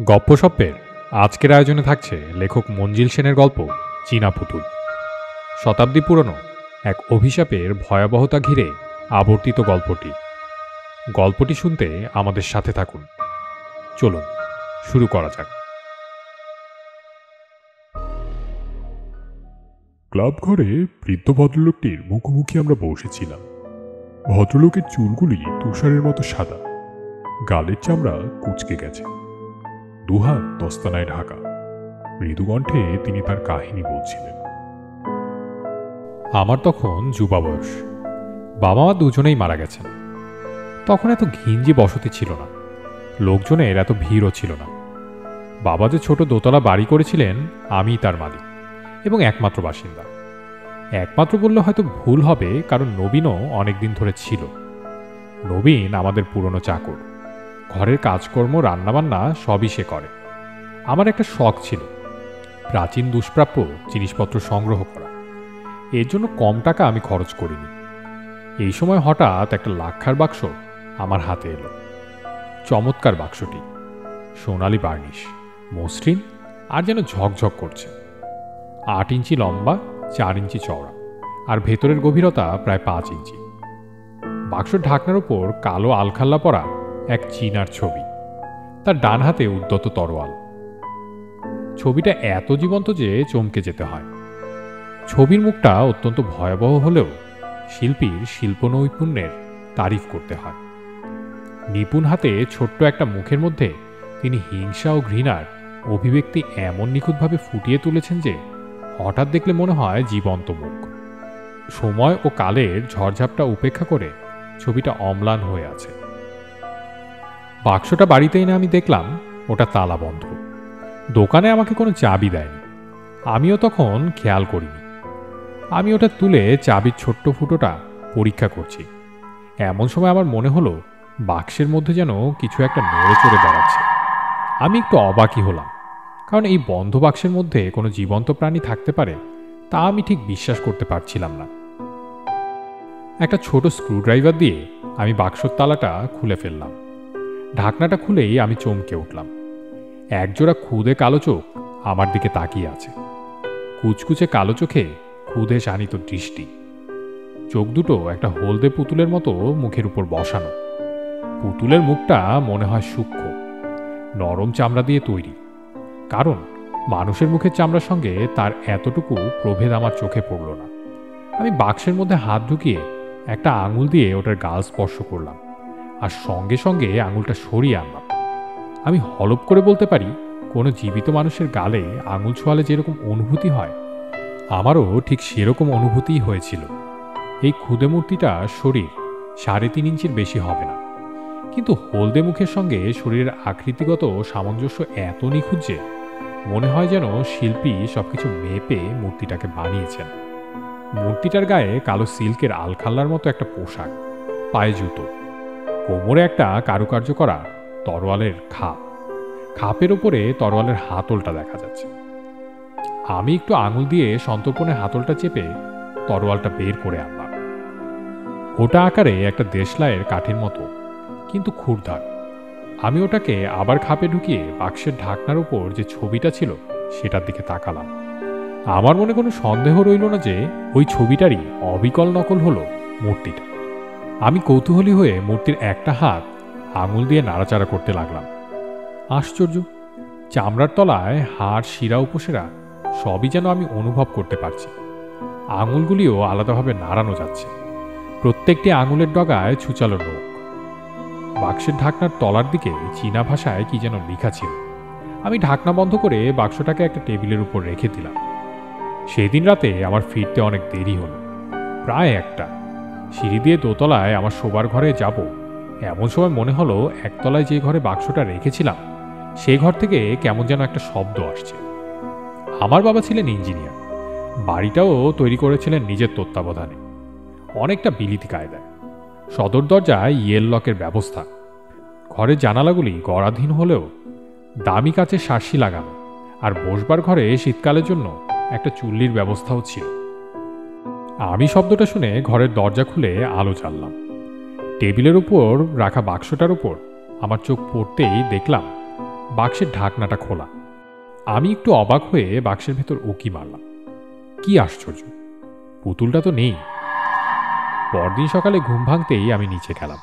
গপ্পসপ্পের আজকের আয়োজনে থাকছে লেখক মঞ্জিল সেনের গল্প চীনা পুতুল। শতাব্দী পুরনো এক অভিশাপের ভয়াবহতা ঘিরে আবর্তিত গল্পটি শুনতে আমাদের সাথে থাকুন। চলুন শুরু করা যাক। ক্লাব ঘরে বৃদ্ধ ভদ্রলোকটির মুখোমুখি আমরা বসেছিলাম। ভদ্রলোকের চুলগুলি তুষারের মতো সাদা, গালের চামড়া কুঁচকে গেছে, দুহাত দস্তানায় ঢাকা। মৃদু কণ্ঠে তিনি তার কাহিনী বলছিলেন। আমার তখন যুবা বয়স, বাবা মা দুজনেই মারা গেছেন। তখন এত ঘিঞ্জি বসতি ছিল না, লোকজনের এত ভিড়ও ছিল না। বাবা যে ছোট দোতলা বাড়ি করেছিলেন, আমি তার মালিক এবং একমাত্র বাসিন্দা। একমাত্র বললে হয়তো ভুল হবে, কারণ নবীনও অনেকদিন ধরে ছিল। নবীন আমাদের পুরনো চাকর, ঘরের কাজকর্ম রান্নাবান্না সবই সে করে। আমার একটা শখ ছিল প্রাচীন দুষ্প্রাপ্য জিনিসপত্র সংগ্রহ করা। এর জন্য কম টাকা আমি খরচ করিনি। এই সময় হঠাৎ একটা লাক্ষার বাক্স আমার হাতে এলো। চমৎকার বাক্সটি, সোনালি বার্নিশ, মসৃণ আর যেন ঝকঝক করছে। 8 ইঞ্চি লম্বা, 4 ইঞ্চি চওড়া, আর ভেতরের গভীরতা প্রায় 5 ইঞ্চি। বাক্সর ঢাকনার উপর কালো আলখাল্লা পরা এক চীনার ছবি, তার ডান হাতে উদ্যত তরোয়াল। ছবিটা এত জীবন্ত যে চমকে যেতে হয়। ছবির মুখটা অত্যন্ত ভয়াবহ হলেও শিল্পীর শিল্পনৈপুণ্যের তারিফ করতে হয়। নিপুণ হাতে ছোট্ট একটা মুখের মধ্যে তিনি হিংসা ও ঘৃণার অভিব্যক্তি এমন নিখুঁতভাবে ফুটিয়ে তুলেছেন যে হঠাৎ দেখলে মনে হয় জীবন্ত মুখ। সময় ও কালের ঝড়ঝাপটা উপেক্ষা করে ছবিটা অম্লান হয়ে আছে। বাক্সটা বাড়িতে এনে আমি দেখলাম ওটা তালা বন্ধ। দোকানে আমাকে কোনো চাবি দেয়নি, আমিও তখন খেয়াল করিনি। আমি ওটা তুলে চাবির ছোট্ট ফুটোটা পরীক্ষা করছি। এমন সময় আমার মনে হলো বাক্সের মধ্যে যেন কিছু একটা নড়ে চড়ে বেড়াচ্ছে। আমি একটু অবাকই হলাম, কারণ এই বন্ধ বাক্সের মধ্যে কোনো জীবন্ত প্রাণী থাকতে পারে তা আমি ঠিক বিশ্বাস করতে পারছিলাম না। একটা ছোট স্ক্রুড্রাইভার দিয়ে আমি বাক্সর তালাটা খুলে ফেললাম। ঢাকনাটা খুলেই আমি চমকে উঠলাম। একজোড়া খুদে কালো চোখ আমার দিকে তাকিয়ে আছে। কুচকুচে কালো চোখে খুদে শানিত দৃষ্টি। চোখ দুটো একটা হলদে পুতুলের মতো মুখের উপর বসানো। পুতুলের মুখটা মনে হয় সূক্ষ্ম, নরম চামড়া দিয়ে তৈরি, কারণ মানুষের মুখের চামড়ার সঙ্গে তার এতটুকু প্রভেদ আমার চোখে পড়ল না। আমি বাক্সের মধ্যে হাত ঢুকিয়ে একটা আঙুল দিয়ে ওটার গাল স্পর্শ করলাম, আর সঙ্গে সঙ্গে আঙুলটা সরিয়ে আনলাম। আমি হলপ করে বলতে পারি, কোনো জীবিত মানুষের গালে আঙুল ছোঁয়ালে যেরকম অনুভূতি হয়, আমারও ঠিক সেরকম অনুভূতিই হয়েছিল। এই ক্ষুদে মূর্তিটা শরীর 3.5 ইঞ্চির বেশি হবে না, কিন্তু হলদে মুখের সঙ্গে শরীরের আকৃতিগত সামঞ্জস্য এত নিখুঁত যে মনে হয় যেন শিল্পী সবকিছু মেপে মূর্তিটাকে বানিয়েছেন। মূর্তিটার গায়ে কালো সিল্কের আলখাল্লার মতো একটা পোশাক, পায়ে জুতো, কোমরে একটা কারুকার্য করা তরোয়ালের খাপের ওপরে তরোয়ালের হাতলটা দেখা যাচ্ছে। আমি একটু আঙুল দিয়ে সন্তর্পণে হাতলটা চেপে তরোয়ালটা বের করে আনলাম। ওটা আকারে একটা দেশলাইয়ের কাঠির মতো, কিন্তু ক্ষুরধার। আমি ওটাকে আবার খাপে ঢুকিয়ে বাক্সের ঢাকনার উপর যে ছবিটা ছিল সেটার দিকে তাকালাম। আমার মনে কোনো সন্দেহ রইল না যে ওই ছবিটারই অবিকল নকল হলো মূর্তিটা। আমি কৌতূহলী হয়ে মূর্তির একটা হাত আঙুল দিয়ে নাড়াচাড়া করতে লাগলাম। আশ্চর্য, চামড়ার তলায় হাড়, শিরা, উপশিরা সবই যেন আমি অনুভব করতে পারছি। আঙুলগুলিও আলাদাভাবে নাড়ানো যাচ্ছে। প্রত্যেকটি আঙুলের ডগায় ছুচালো নখ। বাক্সের ঢাকনার তলার দিকে চীনা ভাষায় কি যেন লেখা ছিল। আমি ঢাকনা বন্ধ করে বাক্সটাকে একটা টেবিলের উপর রেখে দিলাম। সেদিন রাতে আমার ফিরতে অনেক দেরি হলো, প্রায় 1টা। সিঁড়ি দিয়ে দোতলায় আমার শোবার ঘরে যাব, এমন সময় মনে হলো একতলায় যে ঘরে বাক্সটা রেখেছিলাম সেই ঘর থেকে কেমন যেন একটা শব্দ আসছে। আমার বাবা ছিলেন ইঞ্জিনিয়ার, বাড়িটাও তৈরি করেছিলেন নিজের তত্ত্বাবধানে, অনেকটা বিলিতি কায়দায়। সদর দরজায় ইয়েল লকের ব্যবস্থা। ঘরের জানালাগুলি গড়াধীন হলেও দামি কাচের শার্সি লাগানো, আর বসবার ঘরে শীতকালের জন্য একটা চুল্লির ব্যবস্থাও ছিল। আমি শব্দটা শুনে ঘরের দরজা খুলে আলো জ্বাললাম। টেবিলের উপর রাখা বাক্সটার উপর আমার চোখ পড়তেই দেখলাম বাক্সের ঢাকনাটা খোলা। আমি একটু অবাক হয়ে বাক্সের ভেতর উকি মারলাম। কি আশ্চর্য, পুতুলটা তো নেই। পরদিন সকালে ঘুম ভাঙতেই আমি নিচে গেলাম।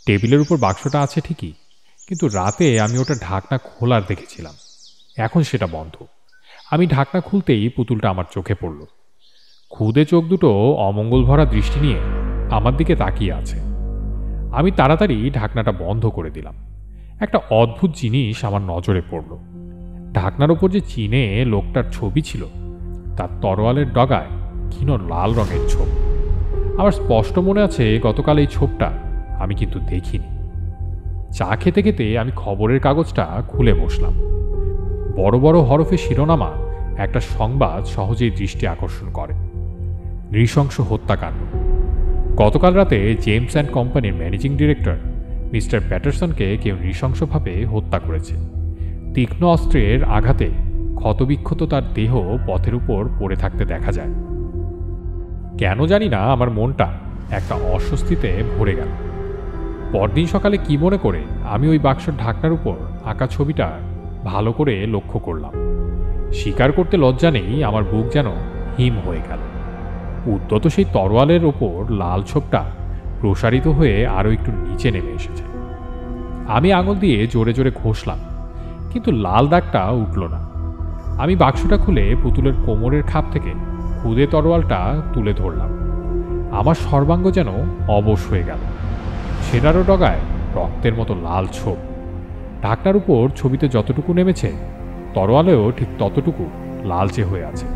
টেবিলের উপর বাক্সটা আছে ঠিকই, কিন্তু রাতে আমি ওটা ঢাকনা খোলার দেখেছিলাম। এখন সেটা বন্ধ। আমি ঢাকনা খুলতেই পুতুলটা আমার চোখে পড়ল। খুদে চোখ দুটো অমঙ্গল ভরা দৃষ্টি নিয়ে আমার দিকে তাকিয়ে আছে। আমি তাড়াতাড়ি ঢাকনাটা বন্ধ করে দিলাম। একটা অদ্ভুত জিনিস আমার নজরে পড়ল। ঢাকনার ওপর যে চীনে লোকটার ছবি ছিল, তার তরোয়ালের ডগায় ক্ষীণ লাল রঙের ছোপ। আমার স্পষ্ট মনে আছে গতকাল এই ছোপটা আমি কিন্তু দেখিনি। চা খেতে খেতে আমি খবরের কাগজটা খুলে বসলাম। বড় বড় হরফে শিরোনামা একটা সংবাদ সহজেই দৃষ্টি আকর্ষণ করে। নৃশংস হত্যাকাণ্ড। গতকাল রাতে জেমস অ্যান্ড কোম্পানির ম্যানেজিং ডিরেক্টর মিস্টার প্যাটারসনকে কেউ নৃশংসভাবে হত্যা করেছে। তীক্ষ্ণ অস্ত্রের আঘাতে ক্ষতবিক্ষত তার দেহ পথের উপর পড়ে থাকতে দেখা যায়। কেন জানি না আমার মনটা একটা অস্বস্তিতে ভরে গেল। পরদিন সকালে কি মনে করে আমি ওই বাক্সর ঢাকনার উপর আঁকা ছবিটা ভালো করে লক্ষ্য করলাম। স্বীকার করতে লজ্জা নেই, আমার বুক যেন হিম হয়ে গেল। উদ্যত সেই তরোয়ালের ওপর লাল ছোপটা প্রসারিত হয়ে আরও একটু নিচে নেমে এসেছে। আমি আঙুল দিয়ে জোরে জোরে ঘষলাম, কিন্তু লাল দাগটা উঠল না। আমি বাক্সটা খুলে পুতুলের কোমরের খাপ থেকে খুদে তরোয়ালটা তুলে ধরলাম। আমার সর্বাঙ্গ যেন অবশ হয়ে গেল। সেটারও ডগায় রক্তের মতো লাল ছোপ। ঢাকনার উপর ছবিতে যতটুকু নেমেছে, তরোয়ালেও ঠিক ততটুকু লালচে হয়ে আছে।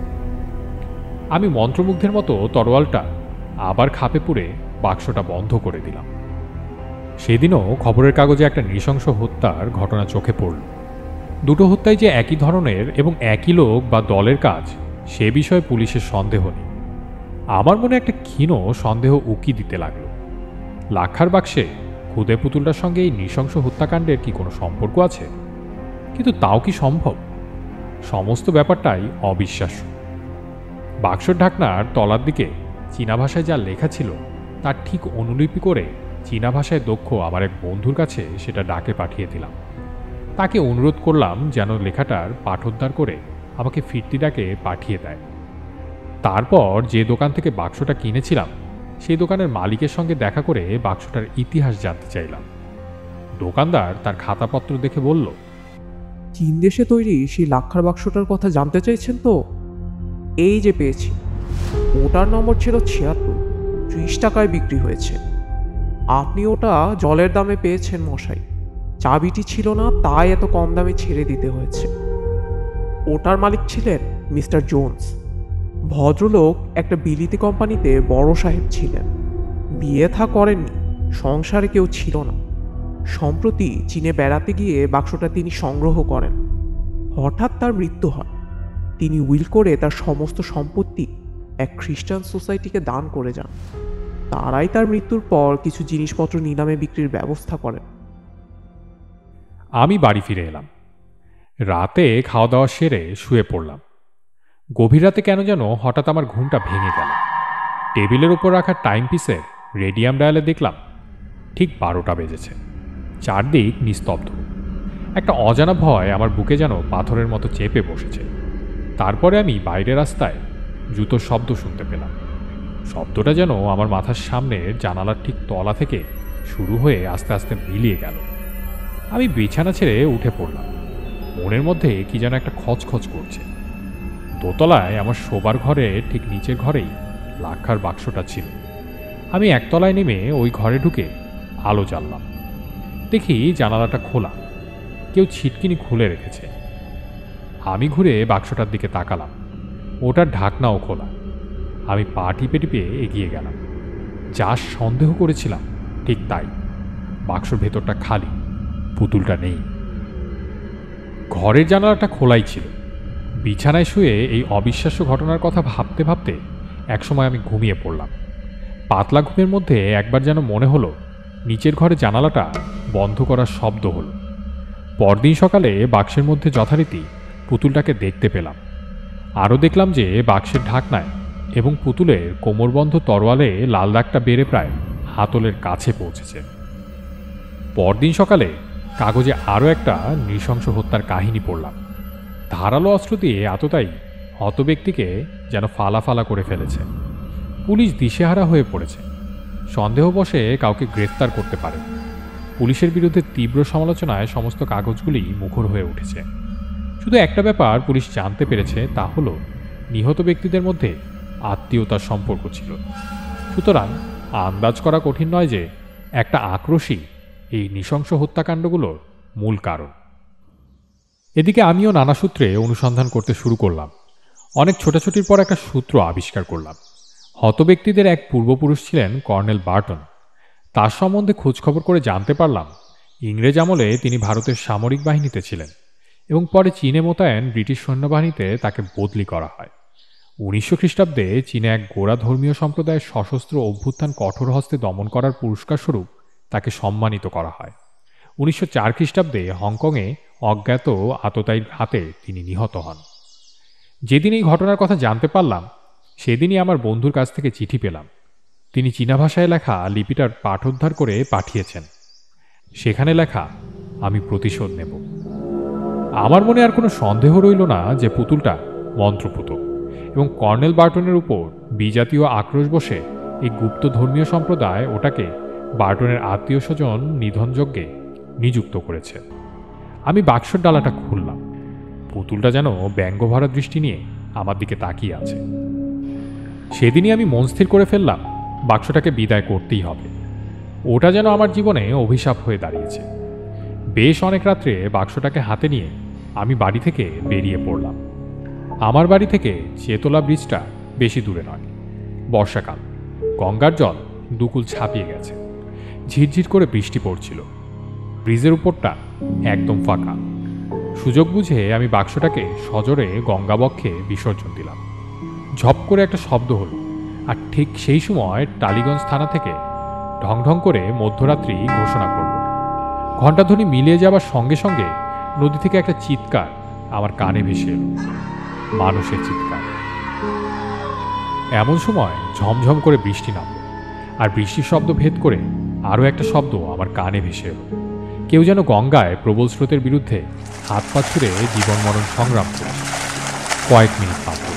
আমি মন্ত্রমুগ্ধের মতো তরোয়ালটা আবার খাপে পুরে বাক্সটা বন্ধ করে দিলাম। সেদিনও খবরের কাগজে একটা নৃশংস হত্যার ঘটনা চোখে পড়ল। দুটো হত্যাই যে একই ধরনের এবং একই লোক বা দলের কাজ, সে বিষয়ে পুলিশের সন্দেহ নেই। আমার মনে একটা ক্ষীণ সন্দেহ উকি দিতে লাগলো। লাক্ষার বাক্সে খুদে পুতুলটার সঙ্গে এই নৃশংস হত্যাকাণ্ডের কি কোনো সম্পর্ক আছে? কিন্তু তাও কি সম্ভব? সমস্ত ব্যাপারটাই অবিশ্বাস্য। বাক্সর ঢাকনার তলার দিকে চীনা ভাষায় যা লেখা ছিল তার ঠিক অনুলিপি করে চীনা ভাষায় দক্ষ আমার এক বন্ধুর কাছে সেটা ডাকে পাঠিয়ে দিলাম। তাকে অনুরোধ করলাম যেন লেখাটার পাঠোদ্ধার করে আমাকে ফিরতি ডাকে পাঠিয়ে দেয়। তারপর যে দোকান থেকে বাক্সটা কিনেছিলাম সেই দোকানের মালিকের সঙ্গে দেখা করে বাক্সটার ইতিহাস জানতে চাইলাম। দোকানদার তার খাতাপত্র দেখে বলল, চীন দেশে তৈরি সেই লাক্ষার বাক্সটার কথা জানতে চাইছেন তো? এই যে পেয়েছি, ওটার নম্বর ছিল ৭৬, ৩০ টাকায় বিক্রি হয়েছে। আপনি ওটা জলের দামে পেয়েছেন মশাই। চাবিটি ছিল না, তাই এত কম দামে ছেড়ে দিতে হয়েছে। ওটার মালিক ছিলেন মিস্টার জোন্স। ভদ্রলোক একটা বিলিতি কোম্পানিতে বড় সাহেব ছিলেন। বিয়ে থা করেননি, সংসারে কেউ ছিল না। সম্প্রতি চীনে বেড়াতে গিয়ে বাক্সটা তিনি সংগ্রহ করেন। হঠাৎ তার মৃত্যু হয়। তিনি উইল করে তার সমস্ত সম্পত্তি এক খ্রিস্টান সোসাইটিকে দান করে যান। তারাই তার মৃত্যুর পর কিছু জিনিসপত্র নিলামে বিক্রির ব্যবস্থা করেন। আমি বাড়ি ফিরে এলাম। রাতে খাওয়া দাওয়া সেরে শুয়ে পড়লাম। গভীর রাতে কেন যেন হঠাৎ আমার ঘুমটা ভেঙে গেল। টেবিলের উপর রাখা টাইম পিসের রেডিয়াম ডায়ালে দেখলাম ঠিক 12টা বেজেছে। চারদিক নিস্তব্ধ। একটা অজানা ভয় আমার বুকে যেন পাথরের মতো চেপে বসেছে। তারপরে আমি বাইরের রাস্তায় জুতোর শব্দ শুনতে পেলাম। শব্দটা যেন আমার মাথার সামনের জানালার ঠিক তলা থেকে শুরু হয়ে আস্তে আস্তে মিলিয়ে গেল। আমি বিছানা ছেড়ে উঠে পড়লাম। মনের মধ্যে কি যেন একটা খচখচ করছে। দোতলায় আমার শোবার ঘরে ঠিক নিচের ঘরেই লাক্ষার বাক্সটা ছিল। আমি একতলায় নেমে ওই ঘরে ঢুকে আলো জ্বাললাম। দেখি জানালাটা খোলা, কেউ ছিটকিনি খুলে রেখেছে। আমি ঘুরে বাক্সটার দিকে তাকালাম, ওটার ঢাকনাও খোলা। আমি পা টিপে টিপে এগিয়ে গেলাম। যা সন্দেহ করেছিলাম ঠিক তাই। বাক্সর ভেতরটা খালি, পুতুলটা নেই। ঘরের জানালাটা খোলাই ছিল। বিছানায় শুয়ে এই অবিশ্বাস্য ঘটনার কথা ভাবতে ভাবতে একসময় আমি ঘুমিয়ে পড়লাম। পাতলা ঘুমের মধ্যে একবার যেন মনে হলো নিচের ঘরে জানালাটা বন্ধ করার শব্দ হলো। পরদিন সকালে বাক্সের মধ্যে যথারীতি পুতুলটাকে দেখতে পেলাম। আরও দেখলাম যে বাক্সের ঢাকনায় এবং পুতুলের কোমরবন্ধ তরোয়ালে লাল দাগটা বেড়ে প্রায় হাতলের কাছে পৌঁছেছে। পরদিন সকালে কাগজে আরও একটা নৃশংস হত্যার কাহিনী পড়লাম। ধারালো অস্ত্র দিয়ে এতটাই হত ব্যক্তিকে যেন ফালা ফালা করে ফেলেছে। পুলিশ দিশেহারা হয়ে পড়েছে, সন্দেহবশে কাউকে গ্রেফতার করতে পারে। পুলিশের বিরুদ্ধে তীব্র সমালোচনায় সমস্ত কাগজগুলি মুখর হয়ে উঠেছে। শুধু একটা ব্যাপার পুলিশ জানতে পেরেছে, তা হলো নিহত ব্যক্তিদের মধ্যে আত্মীয়তার সম্পর্ক ছিল। সুতরাং আন্দাজ করা কঠিন নয় যে একটা আক্রোশই এই নৃশংস হত্যাকাণ্ডগুলোর মূল কারণ। এদিকে আমিও নানা সূত্রে অনুসন্ধান করতে শুরু করলাম। অনেক ছোটাছুটির পর একটা সূত্র আবিষ্কার করলাম। হত ব্যক্তিদের এক পূর্বপুরুষ ছিলেন কর্নেল বার্টন। তার সম্বন্ধে খোঁজখবর করে জানতে পারলাম ইংরেজ আমলে তিনি ভারতের সামরিক বাহিনীতে ছিলেন এবং পরে চীনে মোতায়েন ব্রিটিশ সৈন্যবাহিনীতে তাকে বদলি করা হয়। 1900 খ্রিস্টাব্দে চীনে এক গোঁড়া ধর্মীয় সম্প্রদায়ের সশস্ত্র অভ্যুত্থান কঠোর হস্তে দমন করার পুরস্কারস্বরূপ তাকে সম্মানিত করা হয়। 1904 খ্রিস্টাব্দে হংকংয়ে অজ্ঞাত আততায়ীর হাতে তিনি নিহত হন। যেদিন এই ঘটনার কথা জানতে পারলাম সেদিনই আমার বন্ধুর কাছ থেকে চিঠি পেলাম। তিনি চীনা ভাষায় লেখা লিপিটার পাঠোদ্ধার করে পাঠিয়েছেন। সেখানে লেখা, আমি প্রতিশোধ নেব। আমার মনে আর কোনো সন্দেহ রইল না যে পুতুলটা মন্ত্রপুত এবং কর্নেল বার্টনের উপর বিজাতীয় আক্রোশ বসে এই গুপ্ত ধর্মীয় সম্প্রদায় ওটাকে বার্টনের আত্মীয় স্বজন নিধনযজ্ঞে নিযুক্ত করেছে। আমি বাক্সর ডালাটা খুললাম। পুতুলটা যেন ব্যঙ্গভরা দৃষ্টি নিয়ে আমার দিকে তাকিয়ে আছে। সেদিনই আমি মন স্থির করে ফেললাম বাক্সটাকে বিদায় করতেই হবে। ওটা যেন আমার জীবনে অভিশাপ হয়ে দাঁড়িয়েছে। বেশ অনেক রাত্রে বাক্সটাকে হাতে নিয়ে আমি বাড়ি থেকে বেরিয়ে পড়লাম। আমার বাড়ি থেকে চেতলা ব্রিজটা বেশি দূরে নয়। বর্ষাকাল, গঙ্গার জল দুকুল ছাপিয়ে গেছে। ঝিরঝির করে বৃষ্টি পড়ছিল। ব্রিজের উপরটা একদম ফাঁকা। সুযোগ বুঝে আমি বাক্সটাকে সজোরে গঙ্গাবক্ষে বিসর্জন দিলাম। ঝপ করে একটা শব্দ হলো, আর ঠিক সেই সময় টালিগঞ্জ থানা থেকে ঢং ঢং করে মধ্যরাত্রি ঘোষণা করল। ঘণ্টাধ্বনি মিলিয়ে যাবার সঙ্গে সঙ্গে নদী থেকে একটা চিৎকার আমার কানে ভেসে এলো, মানুষের চিৎকার। এমন সময় ঝমঝম করে বৃষ্টি নামল, আর বৃষ্টির শব্দ ভেদ করে আরও একটা শব্দ আমার কানে ভেসে এলো। কেউ যেন গঙ্গায় প্রবল স্রোতের বিরুদ্ধে হাত পা ছুড়ে জীবন মরণ সংগ্রাম করছে। কয়েক মিনিট মাত্র,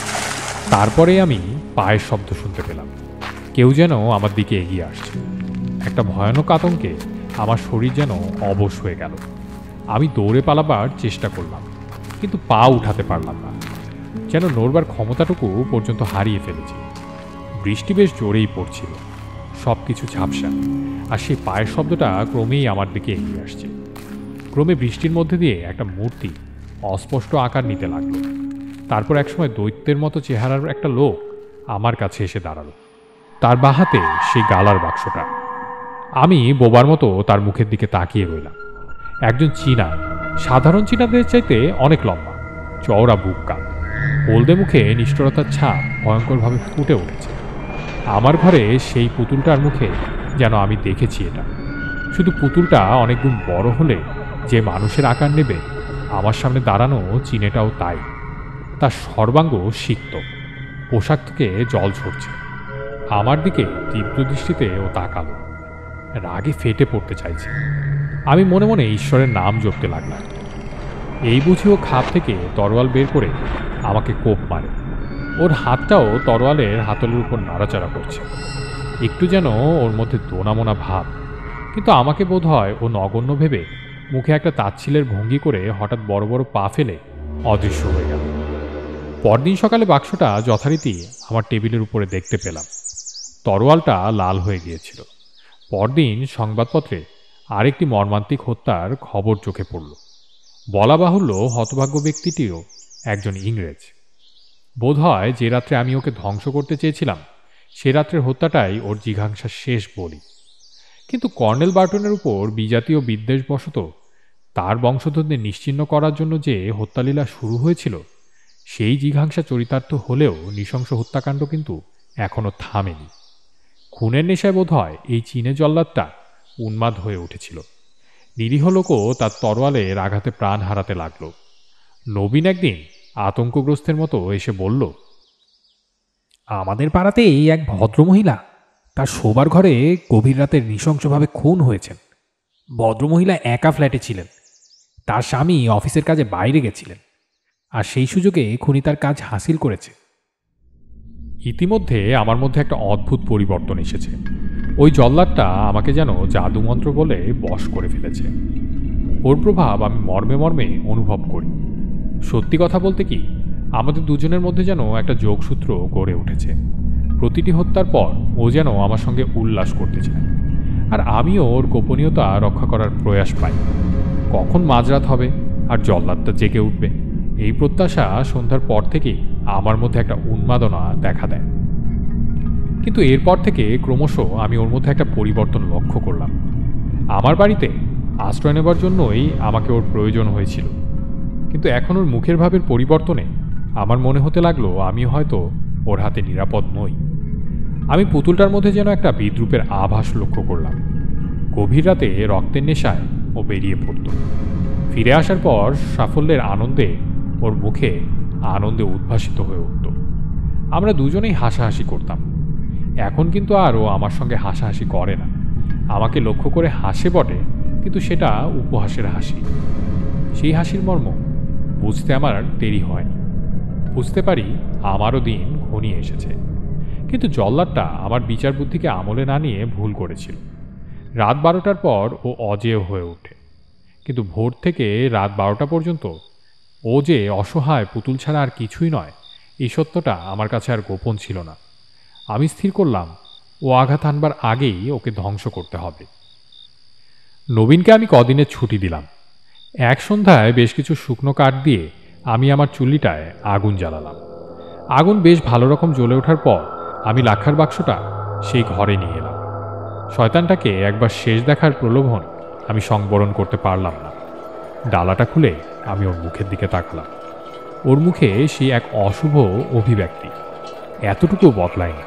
তারপরে আমি পায়ের শব্দ শুনতে পেলাম। কেউ যেন আমার দিকে এগিয়ে আসছে। একটা ভয়ানক আতঙ্কে আমার শরীর যেন অবশ হয়ে গেল। আমি দৌড়ে পালাবার চেষ্টা করলাম, কিন্তু পা উঠাতে পারলাম না। যেন নড়বার ক্ষমতাটুকু পর্যন্ত হারিয়ে ফেলেছি। বৃষ্টি বেশ জোরেই পড়ছিল, সব কিছু ঝাপসা, আর সেই পায়ের শব্দটা ক্রমেই আমার দিকে এগিয়ে আসছে। ক্রমে বৃষ্টির মধ্যে দিয়ে একটা মূর্তি অস্পষ্ট আকার নিতে লাগলো। তারপর একসময় দৈত্যের মতো চেহারার একটা লোক আমার কাছে এসে দাঁড়ালো। তার বাহাতে সেই গালার বাক্সটা। আমি বোবার মতো তার মুখের দিকে তাকিয়ে রইলাম। একজন চীনা, সাধারণ চীনাদের চাইতে অনেক লম্বা, চওড়া বুক কাঁধ, হলদে মুখে নিষ্ঠুরতার ছাপ ভয়ঙ্করভাবে ফুটে উঠেছে। আমার ঘরে সেই পুতুলটার মুখে যেন আমি দেখেছি এটা। শুধু পুতুলটা অনেক গুণ বড় হলে যে মানুষের আকার নেবে, আমার সামনে দাঁড়ানো চীনেটাও তাই। তার সর্বাঙ্গ সিক্ত, পোশাক থেকে জল ঝরছে। আমার দিকে তীব্র দৃষ্টিতে ও তাকালো, রাগে ফেটে পড়তে চাইছে। আমি মনে মনে ঈশ্বরের নাম জপতে লাগলাম। এই বুঝি ও খাপ থেকে তরোয়াল বের করে আমাকে কোপ মারে। ওর হাতটাও তরোয়ালের হাতলের উপর নাড়াচাড়া করছে। একটু যেন ওর মধ্যে দোনামোনা ভাব, কিন্তু আমাকে বোধ হয় ও নগণ্য ভেবে মুখে একটা তাচ্ছিলের ভঙ্গি করে হঠাৎ বড় বড় পা ফেলে অদৃশ্য হয়ে গেল। পরদিন সকালে বাক্সটা যথারীতি আমার টেবিলের উপরে দেখতে পেলাম। তরোয়ালটা লাল হয়ে গিয়েছিল। পরদিন সংবাদপত্রে আরেকটি মর্মান্তিক হত্যার খবর চোখে পড়ল। বলা বাহুল্য হতভাগ্য ব্যক্তিটিও একজন ইংরেজ। বোধ হয় যে রাত্রে আমি ওকে ধ্বংস করতে চেয়েছিলাম সে রাত্রের হত্যাটাই ওর জিঘাংসার শেষ বলি। কিন্তু কর্নেল বার্টনের উপর বিজাতীয় বিদ্বেষবশত তার বংশধরদের নিশ্চিহ্ন করার জন্য যে হত্যালীলা শুরু হয়েছিল, সেই জিঘাংসা চরিতার্থ হলেও নৃশংস হত্যাকাণ্ড কিন্তু এখনও থামেনি। খুনের নেশায় বোধ হয় এই চীনে জল্লাদটা উন্মাদ হয়ে উঠেছিল। নিরীহ লোকও তার তরোয়ালের আঘাতে প্রাণ হারাতে লাগল। নবীন একদিন আতঙ্কগ্রস্তের মতো এসে বলল, আমাদের পাড়াতেই এক ভদ্রমহিলা তার শোবার ঘরে গভীর রাতে নৃশংসভাবে খুন হয়েছেন। ভদ্রমহিলা একা ফ্ল্যাটে ছিলেন। তার স্বামী অফিসের কাজে বাইরে গেছিলেন, আর সেই সুযোগে খুনি তার কাজ হাসিল করেছে। ইতিমধ্যে আমার মধ্যে একটা অদ্ভুত পরিবর্তন এসেছে। ওই জল্লাদটা আমাকে যেন জাদুমন্ত্র বলে বশ করে ফেলেছে। ওর প্রভাব আমি মর্মে মর্মে অনুভব করি। সত্যি কথা বলতে কি, আমাদের দুজনের মধ্যে যেন একটা যোগসূত্র গড়ে উঠেছে। প্রতিটি হত্যার পর ও যেন আমার সঙ্গে উল্লাস করতে চায়, আর আমিও ওর গোপনীয়তা রক্ষা করার প্রয়াস পাই। কখন মাঝরাত হবে আর জল্লাদটা জেগে উঠবে, এই প্রত্যাশা সন্ধ্যার পর থেকেই আমার মধ্যে একটা উন্মাদনা দেখা দেয়। কিন্তু এরপর থেকে ক্রমশ আমি ওর মধ্যে একটা পরিবর্তন লক্ষ্য করলাম। আমার বাড়িতে আশ্রয় নেবার জন্যই আমাকে ওর প্রয়োজন হয়েছিল, কিন্তু এখন ওর মুখের ভাবের পরিবর্তনে আমার মনে হতে লাগলো আমি হয়তো ওর হাতে নিরাপদ নই। আমি পুতুলটার মধ্যে যেন একটা বিদ্রূপের আভাস লক্ষ্য করলাম। গভীর রাতে রক্তের নেশায় ও বেরিয়ে পড়ত। ফিরে আসার পর সাফল্যের আনন্দে ওর মুখে আনন্দে উদ্ভাসিত হয়ে উঠত। আমরা দুজনেই হাসাহাসি করতাম। এখন কিন্তু আর ও আমার সঙ্গে হাসাহাসি করে না। আমাকে লক্ষ্য করে হাসে বটে, কিন্তু সেটা উপহাসের হাসি। সেই হাসির মর্ম বুঝতে আমার আর দেরি হয়নি। বুঝতে পারি আমারও দিন ঘনিয়ে এসেছে। কিন্তু জল্লাদটা আমার বিচার বুদ্ধিকে আমলে না নিয়ে ভুল করেছিল। রাত 12টার পর ও অজেয় হয়ে ওঠে, কিন্তু ভোর থেকে রাত 12টা পর্যন্ত ও যে অসহায় পুতুল ছাড়া আর কিছুই নয়, এই সত্যটা আমার কাছে আর গোপন ছিল না। আমি স্থির করলাম ও আঘাত আনবার আগেই ওকে ধ্বংস করতে হবে। নবীনকে আমি কদিনের ছুটি দিলাম। এক সন্ধ্যায় বেশ কিছু শুকনো কাঠ দিয়ে আমি আমার চুল্লিটায় আগুন জ্বালালাম। আগুন বেশ ভালো রকম জ্বলে ওঠার পর আমি লাক্ষার বাক্সটা সেই ঘরে নিয়ে এলাম। শয়তানটাকে একবার শেষ দেখার প্রলোভন আমি সংবরণ করতে পারলাম না। ডালাটা খুলে আমি ওর মুখের দিকে তাকালাম। ওর মুখে সেই এক অশুভ অভিব্যক্তি এতটুকু বদলায়নি।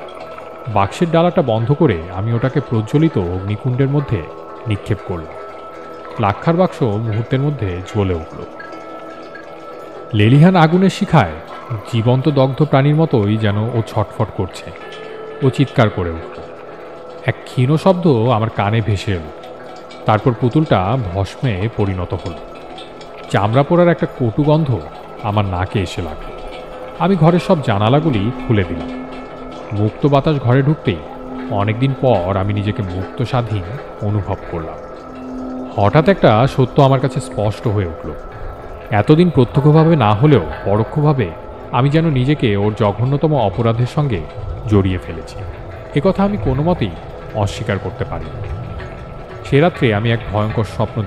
বাক্সের ডালাটা বন্ধ করে আমি ওটাকে প্রজ্বলিত অগ্নিকুণ্ডের মধ্যে নিক্ষেপ করলাম। লাক্ষার বাক্স মুহূর্তের মধ্যে জ্বলে উঠল। লেলিহান আগুনের শিখায় জীবন্ত দগ্ধ প্রাণীর মতোই যেন ও ছটফট করছে। ও চিৎকার করে উঠল। এক ক্ষীণ শব্দ আমার কানে ভেসে এলো। তারপর পুতুলটা ভস্মে পরিণত হলো। চামড়া পোড়ার একটা কটু গন্ধ আমার নাকে এসে লাগলো। আমি ঘরের সব জানালাগুলি খুলে দিলাম। মুক্ত বাতাস ঘরে ঢুকতেই অনেকদিন পর আমি নিজেকে মুক্ত স্বাধীন অনুভব করলাম। হঠাৎ একটা সত্য আমার কাছে স্পষ্ট হয়ে উঠল। এতদিন প্রত্যক্ষভাবে না হলেও পরোক্ষভাবে আমি যেন নিজেকে ওর জঘন্যতম অপরাধের সঙ্গে জড়িয়ে ফেলেছি। একথা আমি কোনো মতেই অস্বীকার করতে পারি না। সে রাত্রে আমি এক ভয়ঙ্কর স্বপ্ন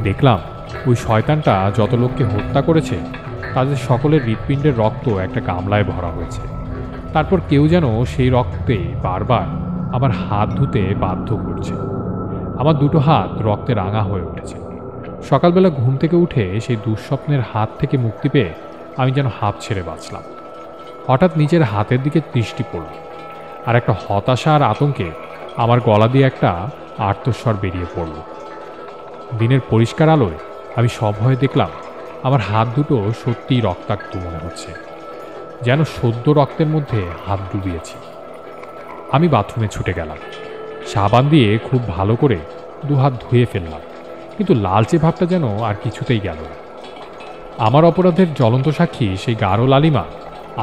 দেখলাম ওই শয়তানটা যত লোককে হত্যা করেছে তাদের সকলের হৃৎপিণ্ডের রক্ত একটা গামলায় ভরা হয়েছে। তারপর কেউ যেন সেই রক্তে বারবার আমার হাত ধুতে বাধ্য করছে। আমার দুটো হাত রক্তে রাঙা হয়ে উঠেছে। সকালবেলা ঘুম থেকে উঠে সেই দুঃস্বপ্নের হাত থেকে মুক্তি পেয়ে আমি যেন হাঁপ ছেড়ে বাঁচলাম। হঠাৎ নিজের হাতের দিকে দৃষ্টি পড়ল, আর একটা হতাশা আর আতঙ্কে আমার গলা দিয়ে একটা আর্তস্বর বেরিয়ে পড়ল। দিনের পরিষ্কার আলোয় আমি সভয়ে দেখলাম আমার হাত দুটো সত্যিই রক্তাক্ত মনে হচ্ছে, যেন সদ্য রক্তের মধ্যে হাত ডুবিয়েছি। আমি বাথরুমে ছুটে গেলাম। সাবান দিয়ে খুব ভালো করে দুহাত ধুয়ে ফেললাম, কিন্তু লালচে ভাবটা যেন আর কিছুতেই গেল না। আমার অপরাধের জ্বলন্ত সাক্ষী সেই গাঢ় লালিমা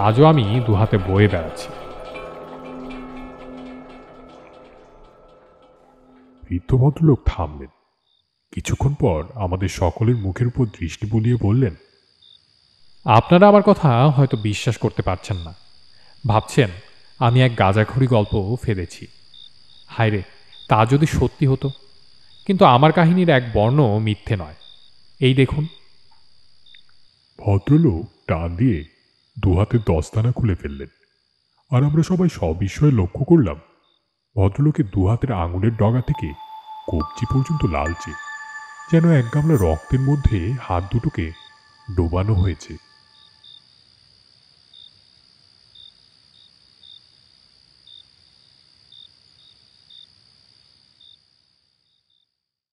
আজও আমি দুহাতে বয়ে বেড়াচ্ছি। বৃদ্ধ ভদ্রলোক থামলেন। কিছুক্ষণ পর আমাদের সকলের মুখের উপর দৃষ্টি বুলিয়ে বললেন, আপনারা আমার কথা হয়তো বিশ্বাস করতে পারছেন না। ভাবছেন আমি এক গাঁজাখড়ি গল্প ফেলেছি। হায়রে, তা যদি সত্যি হতো! কিন্তু আমার কাহিনীর এক বর্ণ মিথ্যে নয়। এই দেখুন। ভদ্রলোক টান দিয়ে দুহাতের দস্তানা খুলে ফেললেন, আর আমরা সবাই সবিস্ময়ে লক্ষ্য করলাম ভদ্রলোকের দুহাতের আঙুলের ডগা থেকে কবজি পর্যন্ত লালচে, যেন এক গামলা রক্তের মধ্যে হাত দুটোকে ডোবানো হয়েছে।